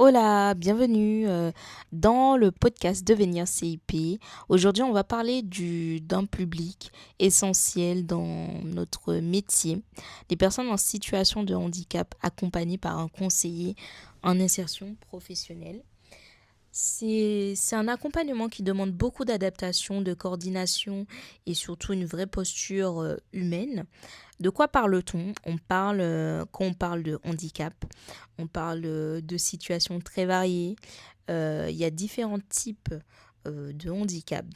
Hola, bienvenue dans le podcast Devenir CIP. Aujourd'hui, on va parler d'un public essentiel dans notre métier, les personnes en situation de handicap accompagnées par un conseiller en insertion professionnelle. C'est un accompagnement qui demande beaucoup d'adaptation, de coordination et surtout une vraie posture humaine. De quoi parle-t-on? Quand on parle de handicap, on parle de situations très variées. Il y a différents types de handicap,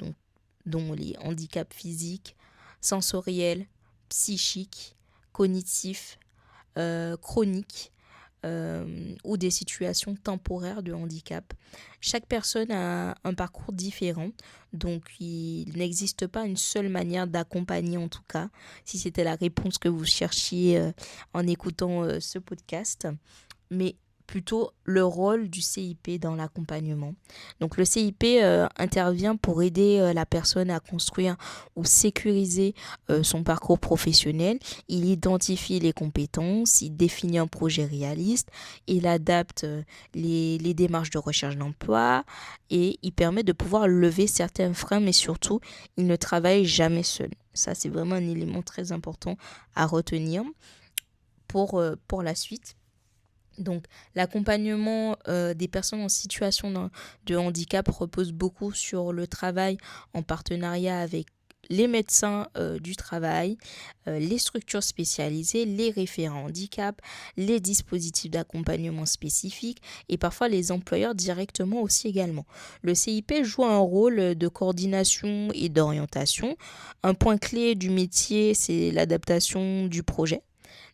dont les handicaps physiques, sensoriels, psychiques, cognitifs, chroniques ou des situations temporaires de handicap. Chaque personne a un parcours différent, donc il n'existe pas une seule manière d'accompagner en tout cas, si c'était la réponse que vous cherchiez en écoutant ce podcast. Mais plutôt le rôle du CIP dans l'accompagnement. Donc le CIP intervient pour aider la personne à construire ou sécuriser son parcours professionnel. Il identifie les compétences, il définit un projet réaliste, il adapte les démarches de recherche d'emploi et il permet de pouvoir lever certains freins, mais surtout, il ne travaille jamais seul. Ça, c'est vraiment un élément très important à retenir pour la suite. Donc, l'accompagnement des personnes en situation de handicap repose beaucoup sur le travail en partenariat avec les médecins du travail, les structures spécialisées, les référents handicap, les dispositifs d'accompagnement spécifiques et parfois les employeurs directement aussi également. Le CIP joue un rôle de coordination et d'orientation. Un point clé du métier, c'est l'adaptation du projet.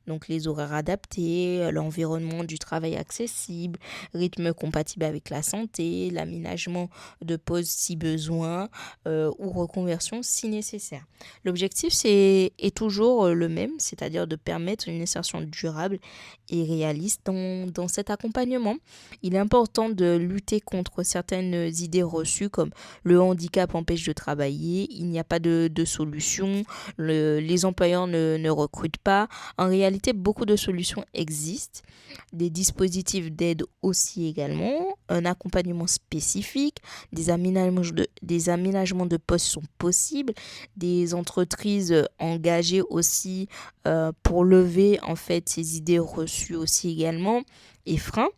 Donc les horaires adaptés, l'environnement du travail accessible, rythme compatible avec la santé, l'aménagement de pause si besoin ou reconversion si nécessaire. L'objectif est toujours le même, c'est-à-dire de permettre une insertion durable et réaliste dans cet accompagnement. Il est important de lutter contre certaines idées reçues comme le handicap empêche de travailler, il n'y a pas de solution, les employeurs ne recrutent pas. En réalité, beaucoup de solutions existent, des dispositifs d'aide aussi également, un accompagnement spécifique, des aménagements de postes sont possibles, des entreprises engagées aussi pour lever en fait ces idées reçues aussi également et freins.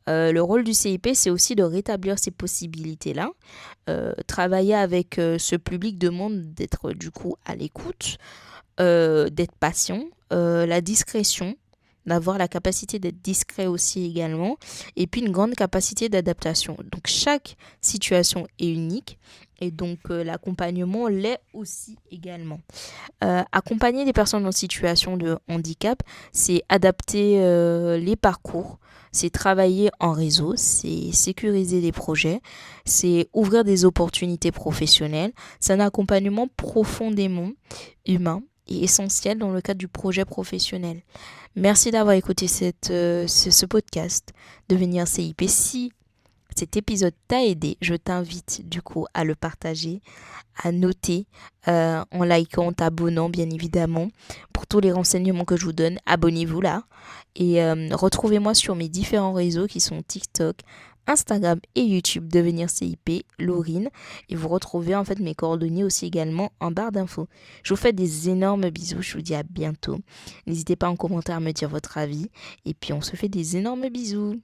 Le rôle du CIP, c'est aussi de rétablir ces possibilités-là. Travailler avec ce public demande d'être du coup à l'écoute, d'être patient, la discrétion, d'avoir la capacité d'être discret aussi également, et puis une grande capacité d'adaptation. Donc chaque situation est unique, et donc l'accompagnement l'est aussi également. Accompagner des personnes en situation de handicap, c'est adapter les parcours, c'est travailler en réseau, c'est sécuriser des projets, c'est ouvrir des opportunités professionnelles, c'est un accompagnement profondément humain et essentiel dans le cadre du projet professionnel. Merci d'avoir écouté ce podcast, Devenir CIP. Si cet épisode t'a aidé, je t'invite du coup à le partager, à noter en likant, t'abonnant bien évidemment. Pour tous les renseignements que je vous donne, abonnez-vous là. Et retrouvez-moi sur mes différents réseaux qui sont TikTok, Instagram et YouTube, Devenir CIP, Laurine. Et vous retrouvez en fait mes coordonnées aussi également en barre d'infos. Je vous fais des énormes bisous, je vous dis à bientôt. N'hésitez pas en commentaire à me dire votre avis. Et puis on se fait des énormes bisous.